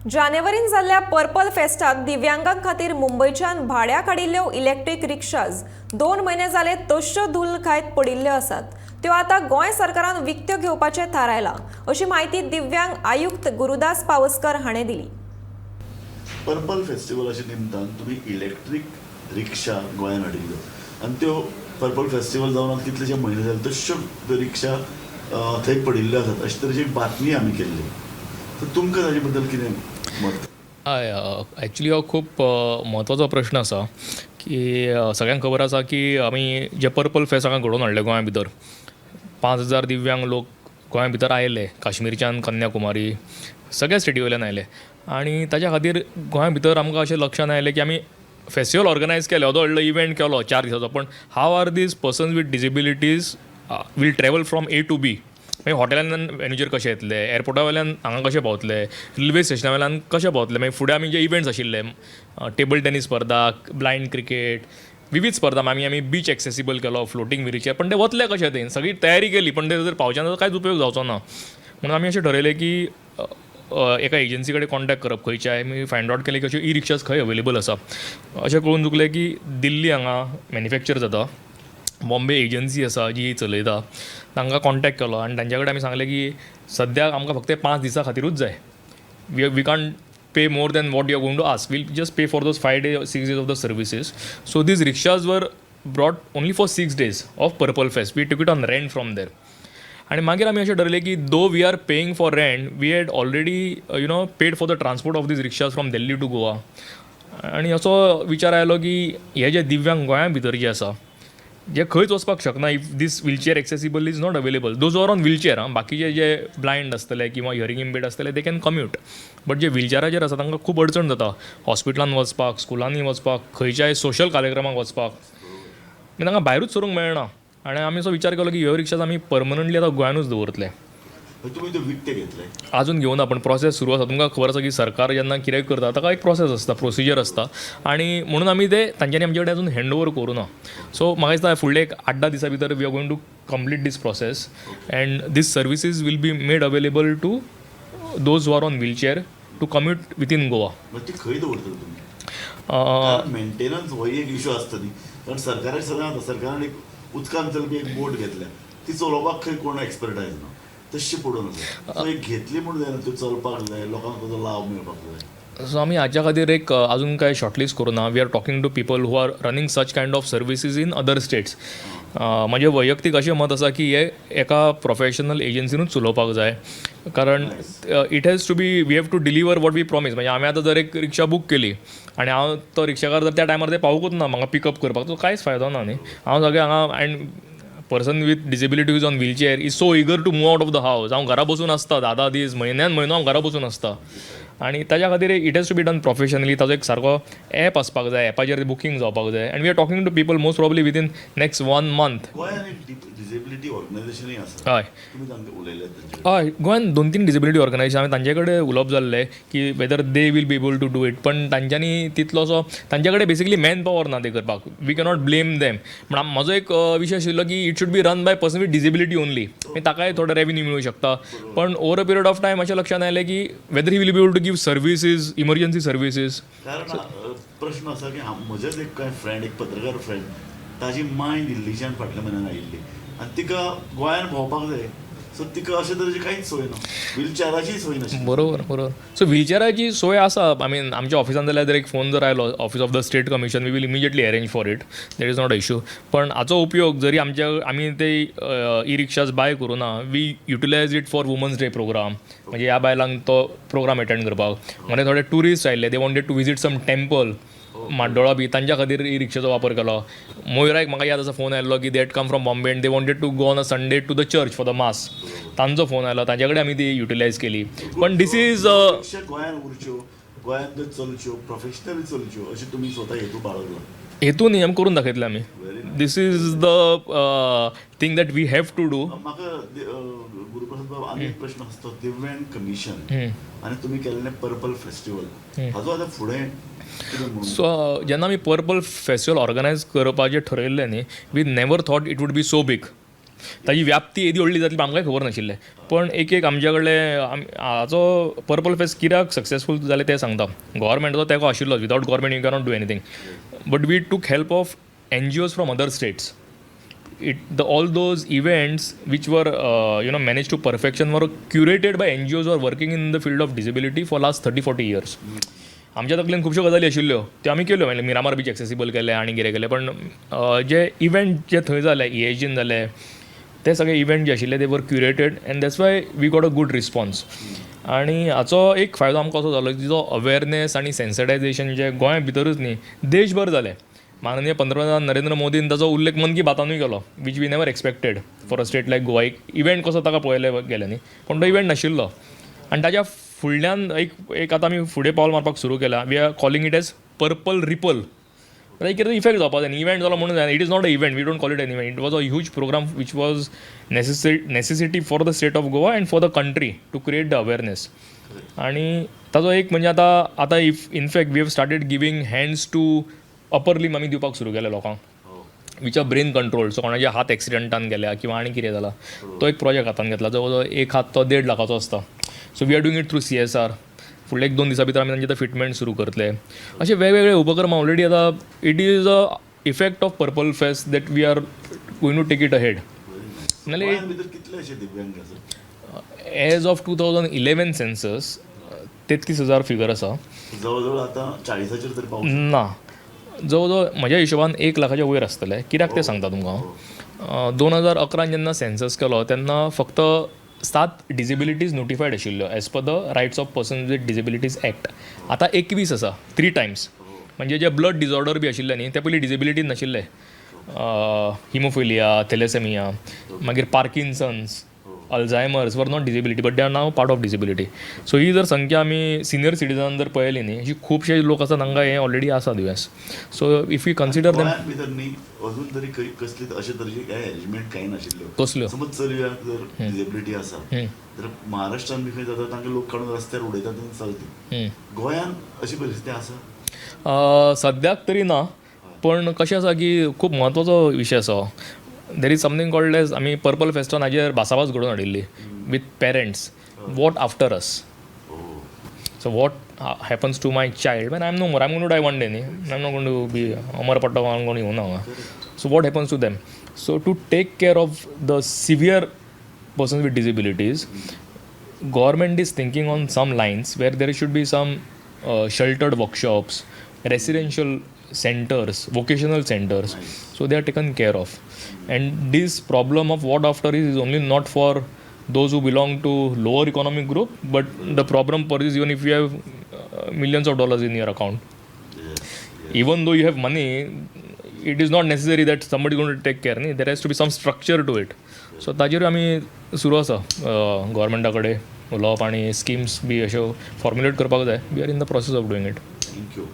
जानेवारीन जाल्ल्या पर्पल फेस्टाक दिव्यांगां खातीर मुंबयच्यान भाड्या काडिल्ल्यो इलेक्ट्रीक रिक्षाज 2 म्हयने जाले तश्यो धुलखायत पडिल्ल्यो आसात। त्यो आतां गोंय सरकारान विकत्यो घेवपाचें थारायला, अशी माहिती दिव्यांग आयुक्त गुरुदास पावसकर हाणें दिली। पर्पल फेस्टिवलाच्या निमतान तुम्ही इलेक्ट्रीक रिक्षा गोंयांत हाडिल्ल्यो आनी त्यो पर्पल फेस्टिवल जावन आतां कितलेशे म्हयने जाले तश्यो त्यो रिक्षा थंय पडिल्ल्यो आसात अशे तरेची एक बातमी आमी केल्ली। तर तुमकां ताजे बद्दल कितें मत? हय, एक्चुली हो खूब म्हत्वाचो प्रश्न आसा की सगळ्यांक खबर आसा की आमी जे पर्पल फेस्ट हांगा घडोवन हाडले गोंया भितर 5000 दिव्यांग लोक गोंया भितर आयले, काश्मीरच्यान कन्याकुमारी सगळ्या स्टेटी वयल्यान आयले आनी ताच्या खातीर गोंया भितर आमकां अशें लक्षांत आयलें की आमी फेस्टिवल ऑर्गनायज केलो, व्हडलो व्हडलो इव्हेंट केलो 4 दिसाचो, पण how are these persons with disabilities will travel from A to B. मागीर हॉटेलांतल्यान वेन्यूचेर कशे येतले, एअरपोर्टा वयल्यान हांगा कशे पावतले, रेल्वे स्टेशना वयल्यान कशे पावतले, मागीर फुडें आमी जे इव्हेंट्स आशिल्ले टेबल टेनीस स्पर्धा, ब्लायंड क्रिकेट, विविध स्पर्धा आमी बीच एक्सेसिबल केलो, फ्लोटींग व्हिलचेर, पण ते वतले कशे थंय सगळी तयारी केली पण ते जर पावचे ना कांयच उपयोग जावचो ना। म्हणून आमी अशें ठरयलें की एका एजन्सी कडेन कॉन्टॅक्ट करप, खंयच्याय आमी फायंड आउट केलें की अश्यो ई रिक्षाज खंय अवेलेबल आसा। अशें कळून चुकलें की दिल्ली हांगा मॅन्युफॅक्चर जाता, बॉम्बे एजन्सी आसा जी चलयता, तांकां कॉन्टॅक्ट केलो आनी तांचे कडेन आमी सांगलें की सद्याक आमकां फक्त 5 दिसां खातीरूच जाय, we can't pay more than what you are going to ask, we'll just pay for those 5 days or 6 days of the services. So these rickshaws were brought only for 6 days of purple fest, we took it on rent from there. आनी मागीर आमी अशें ठरयलें की दो we are paying for rent, we had already paid for the transport of these rickshaws from Delhi to Goa. आनी असो विचार आयलो की हे जे दिव्यांग गोंया भितर जे आसा जे खंयच वचपाक शकना, if these wheelchair accessible is not available, those are on wheelchair, बाकीचे जे ब्लायंड आसतले किंवा हियरिंग इम्पेड आसतले दे कॅन कम्यूट, बट जे व्हिलचेअराचेर आसा तांकां खूब अडचण जाता हॉस्पिटलांत वचपाक, स्कुलांनी वचपाक, खंयच्याय सोशल कार्यक्रमाक वचपाक, मागीर तांकां भायरूच सरूंक मेळना। आनी आमी असो विचार केलो की ह्यो रिक्षाज आमी परमनंटली आतां गोंयानूच दवरतले। तुम्ही ते विकते घेतले? अजून घेवना, पण प्रोसेस सुरू आसा। तुमकां खबर आसा की सरकार जेन्ना कितेंय करता ताका एक प्रोसेस आसता, प्रोसिजर आसता, आनी म्हणून आमी ते तांच्यांनी आमचे कडेन अजून हँड ओवर करूं ना। सो म्हाका दिसता फुडले एक 8-10 दिसां भितर we are going to complete this process and this services will be made available to those who are on wheelchair to commute within Goa. ती खंय दवरतले तुम्ही? मेंटेनन्स हो एक इश्यू आसता न्ही, कारण सरकाराक सगळें आतां सरकारान एक उदकान चलपी एक बोट घेतल्या, ती चलोवपाक खंय कोण एक्सपर्टायज ना, तशी पडून आसा। सो एक घेतली म्हणून जायना, त्यो चलपाक जाय, लोकांक ताचो लाव मेळपाक जाय। सो आमी हाच्या खातीर एक अजून काय शॉर्टलिस्ट करूं ना, we are talking to people who are running such kind of services in other states. म्हजें वैयक्तीक अशें मत आसा की हे एका प्रोफेशनल एजन्सीनूच चलोवपाक जाय, कारण it has to be, we have to deliver what we promise. म्हणजे आमी आतां जर एक रिक्षा बूक केली आनी हांव तो रिक्षाकार जर त्या टायमार ते पावूंकूच ना म्हाका पिकअप करपाक, तो कांयच फायदो ना न्ही। हांव सगळें हांगा and person with disability is on wheelchair is so eager to move out of the house, हांव घरा बसून आसता 10 दीस, म्हयन्यान म्हयनो हांव घरा बसून आसता, आनी ताच्या खातीर it has to be done professionally. ताजो एक सारको ॲप आसपाक जाय, ॲपाचेर बुकींग जावपाक जाय, and we are talking to people most probably within next 1 month। गोंयान एक डिसेबिलिटी ऑर्गनायझेशनूय आसा, हय तुमी तांकां उलयल्यात तांचे? हय, गोंयान 2-3 डिसेबिलिटी ऑर्गनायजेशन हांवें तांचे कडेन उलोवप जाल्लें की whether they will be able to do it, पण तांच्यांनी तितलोसो तांचे कडेन बेसिकली मॅन पॉवर ना ते करपाक, वी कॅनॉट ब्लेम देम। म्हणून म्हजो एक विशय आशिल्लो की it should be run by person with disability only, ताकाय थोडे रेवेन्यू मेळूं शकता, पण over a period of time अशें लक्षात आयलें की whether he will be able to give services, emergency services. कारण प्रश्न असा की म्हजेच एक काय फ्रेंड, एक पत्रकार फ्रेंड, ताजी माय दिल्लीच्यान फाटल्या म्हयन्यान आयिल्ली आनी तिका गोंयान भोंवपाक जाय, सो तिका अशे तरेची कांयच सोय ना, व्हिलचेअराची सोय नाशिल्ली। बरोबर। सो व्हिलचेअराची सोय आसा, आय मीन आमच्या ऑफिसान जाल्यार जर एक फोन जर आयलो office of the state commission, we will immediately arrange for it, that is not a issue. पण हाचो उपयोग जरी आमी ते ई रिक्षाज बाय करूं ना, we utilise it for women's day programme, म्हणजे ह्या बायलांक तो प्रोग्राम अटेंड करपाक। म्हणजे थोडे टुरिस्ट आयिल्ले, they wanted to visit some temple, Mardol बी, तांच्या खातीर ई रिक्षाचो वापर केलो। मोयराक म्हाका याद आसा फोन आयल्लो की they had come from Bombay and they wanted to go on a Sunday to the church for the mass, तांचो फोन आयलो, तांचे कडेन आमी ती युटिलायज केली। पण दीस इज गोंयान उरच्यो, गोंयान चलच्यो, प्रोफेशनली चलच्यो अशी तुमी स्वता हेतू बाळगला? हेतू न्ही, आमी करून दाखयतले आमी। This is the thing that we have to do. म्हाका गुरुप्रसाद बाब आनी एक प्रश्न आसता, दिव्यांग कमिशन आनी तुमी केल्लें पर्पल फेस्टिवल, हाजो आतां फुडें सो जेन्ना आमी पर्पल फेस्टिवल ऑर्गनायज करपाचें ठरयल्लें न्ही, we never thought it would be so big. ताजी व्याप्ती येदी व्हडली जातली आमकांय खबर नाशिल्लें पण एक आमचे कडले हाचो पर्पल फेस्ट कित्याक सक्सेसफूल जालें तें सांगता गव्हर्मेंटाचो तेको आशिल्लो without government you cannot do anything but we took help of NGOs from other states all those events which were managed to perfection were curated by NGOs who are working in the field of disability for last 30-40 years. आमच्या तकलेन खुबश्यो गजाली आशिल्ल्यो त्यो आमी केल्यो म्हणजे Miramar beach accessible केले आनी कितें केलें पण जे इव्हेंट जे थंय जाले ESGन जाले ते सगळे इव्हेंट जे आशिल्ले they were curated and that's why we got a good response आनी हाचो एक फायदो आमकां असो जालो की जो अवेरनेस आनी सेन्सिटायझेशन जे गोंया भितरूच न्ही देशभर जालें माननीय पंतप्रधान नरेंद्र मोदीन ताचो उल्लेख मन की बातानूय केलो which we never expected for a state like Goa एक इव्हेंट कसो ताका पळयले गेले न्ही पण तो इव्हेंट नाशिल्लो आनी ताच्या फुडल्यान एक आतां आमी फुडें पावल मारपाक सुरू केला we are calling it as purple ripple एक कितें इफेक्ट जावपाक जाय इव्हेंट जालो म्हणून जाय it is not a event we don't call it an event it was a huge program which was necessity for the state of Goa and for the country to create the awareness आनी ताचो एक म्हणजे आतां if in fact we have started giving hands to upper limb आमी दिवपाक सुरू केले लोकांक which our brain control so कोणाचे हात एक्सिडेंटान गेल्या किंवा आनी कितें जाला तो एक प्रोजेक्ट हातान घेतला जवळ जवळ एक हात तो 1.5 लाखाचो आसता so we are doing it through CSR फुडले 1-2 दिसां भितर आमी तांचे फिटमेंट सुरू करतले असे वेगवेगळे उपक्रम ऑलरेडी आतां it is a effect of purple fest that we are going to take it ahead नाल्यार गोंयांत भितर कितले अशे दिव्यांग आसात एज ऑफ 2011 सेन्सस 33,000 फिगर आसा जवळ आतां 40ाचेर तरी पावस ना जवळ जवळ म्हज्या हिशोबान 1 लाखाच्या वयर आसतले कित्याक तें सांगता तुमकां हांव 2011 जेन्ना सेन्सस केलो तेन्ना फक्त 7 डिसेबिलिटीज नोटिफायड आशिल्ल्यो as per the rights of person with disabilities act आतां 21 आसा 3 टायम्स म्हणजे जे ब्लड डिजॉर्डर बी आशिल्ले न्ही ते पयलीं डिसेबिलिटीज नाशिल्ले हिमोफिलिया थॅलेसेमिया मागीर Parkinson's Alzheimer's were not disability but they are now part of disability so ही जर संख्या आमी सिनियर सिटीजन जर पळयली न्ही अशी खुबशे लोक आसा तांकां हें ऑलरेडी आसा दुयेंस so if you consider them गोंयांत भितर न्ही अजून तरी कसली अशे तरेची काय अरेंजमेंट कांय नाशिल्ल्यो कसल्यो समज चलयांक जर डिसेबिलिटी आसा तर महाराष्ट्रान बी खंय जाता तांकां लोक काडून रस्त्यार उडयतात आनी चलता गोंयांत अशी परिस्थिती आसा सद्याक तरी ना पण कशें आसा की खूब म्हत्वाचो विशय आसा there is something called as आमी पर्पल फेस्टान हाजेर भासाभास घडोवन हाडिल्ली with parents what after us so what happens to my child man I am no more I am going to die one day न्ही I am not going to be अमर पट्टा कोण येवं ना हांगा so what happens to them so to take care of the severe persons with disabilities government is thinking on some lines where there should be some sheltered workshops, residential centers, vocational centers, so they are taken care of. And this problem of what after is only not for those who belong to lower economic group, but the problem persists even if you have millions of dollars in your account. Even though you have money, it is not necessary that somebody is going to take care. There has to be some structure to it. So ताजेर आमी सुरू आसा गव्हर्मेंटा कडेन उलोवप आनी schemes बी अश्यो formulate करपाक जाय we are in the process of doing it thank you